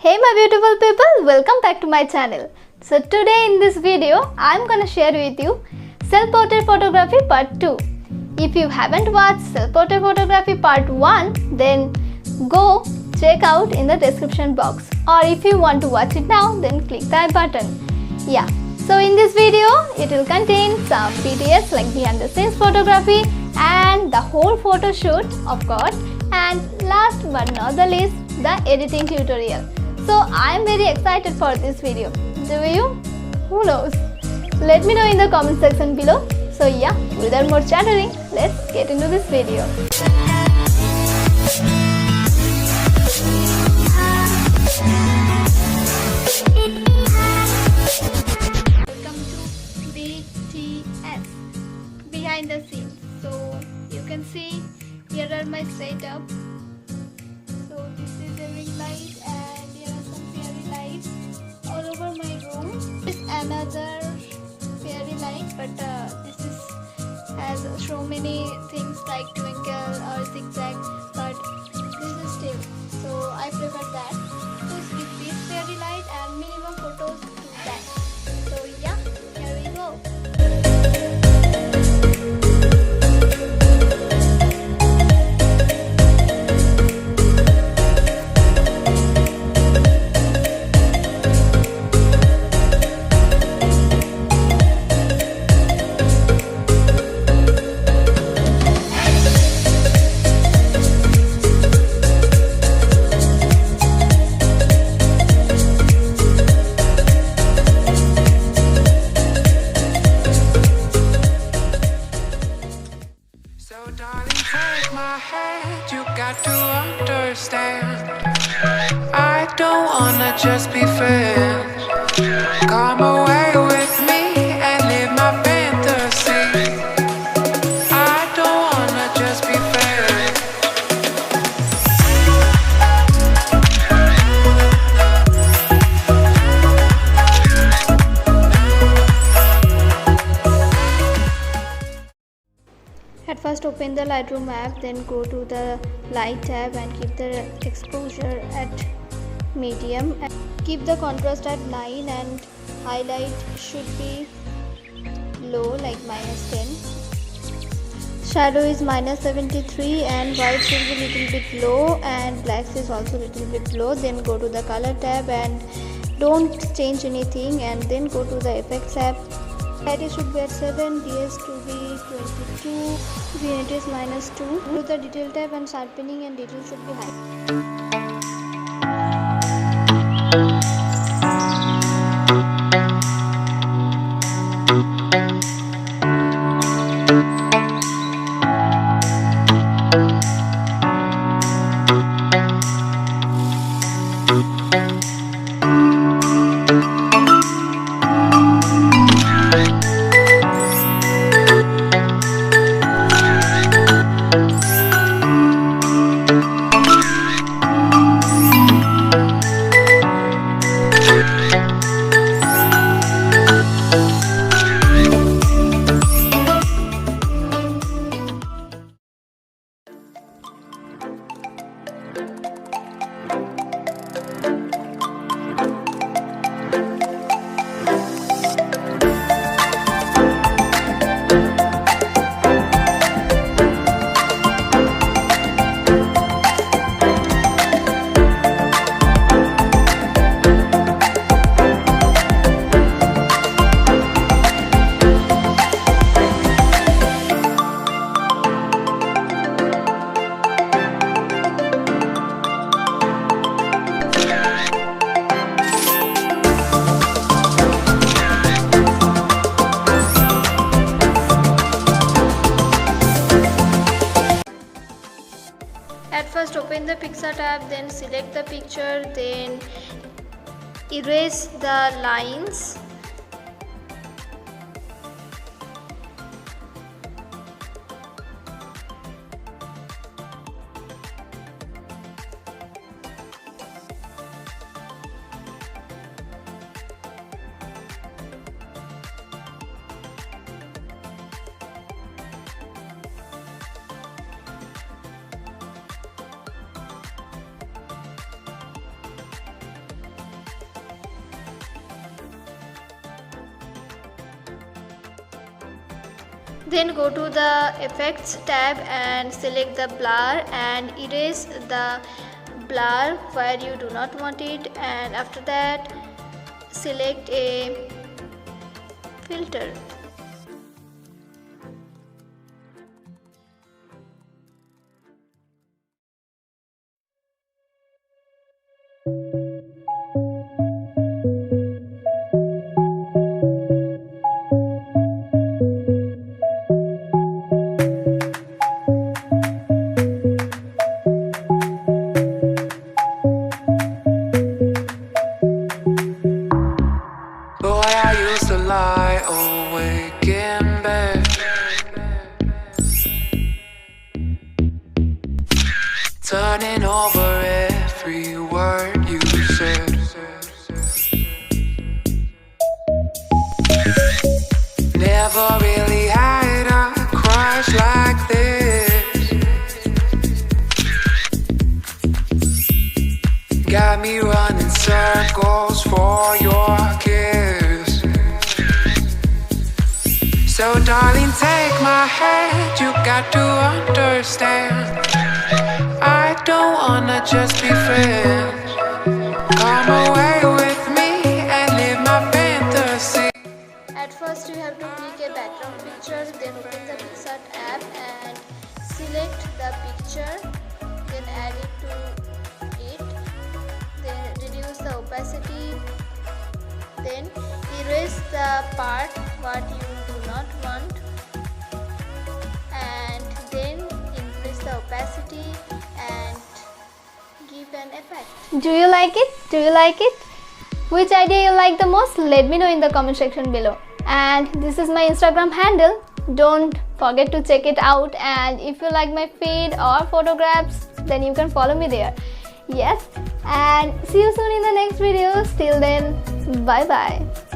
Hey my beautiful people, welcome back to my channel. So today in this video, I'm gonna share with you self-portrait photography part 2. If you haven't watched self-portrait photography part 1, then go check out in the description box. Or if you want to watch it now, then click that button. Yeah, so in this video, it will contain some BTS like behind the scenes photography and the whole photo shoot, of course. And last but not the least, the editing tutorial. So I am very excited for this video. Do you? Who knows? Let me know in the comment section below. So yeah, without more chattering, let's get into this video. Welcome to BTS behind the scenes. So you can see here are my setup. So this is a ring light and here are some fairy lights all over my room. This is another fairy light, but this has so many things like twinkle or zigzag, but this is still. So I prefer that. Just repeat fairy light and minimum photos to that. So yeah, here we go. I don't wanna just be friends. Come away with me and live my fantasy. I don't wanna just be friends. At first open the Lightroom app, then go to the light tab and keep the exposure at medium and keep the contrast at 9 and highlight should be low like -10. Shadow is -73 and white should be little bit low and blacks is also little bit low. Then go to the color tab and don't change anything and then go to the effects app. Clarity should be at 7, DS to be 22, vignette is -2. Go to the detail tab and sharpening and detail should be high. At first open the picture tab, then select the picture, then erase the lines. Then go to the effects tab and select the blur and erase the blur where you do not want it, and after that select a filter. Boy, I used to lie awake in bed, turning over every word you said. Never really had a crush like this. Got me running circles for your kiss. So darling, take my hand, you got to understand, I don't wanna just be friends. Come away with me and live my fantasy. At first you have to click a background picture, then open the Pixar app and select the picture, then add it to it, then reduce the opacity, then erase the part what you do not want, and then increase the opacity and give an effect. Do you like it? Do you like it? Which idea you like the most? Let me know in the comment section below. And this is my Instagram handle. Don't forget to check it out, and if you like my feed or photographs, then you can follow me there. Yes, and see you soon in the next video. Till then, bye bye.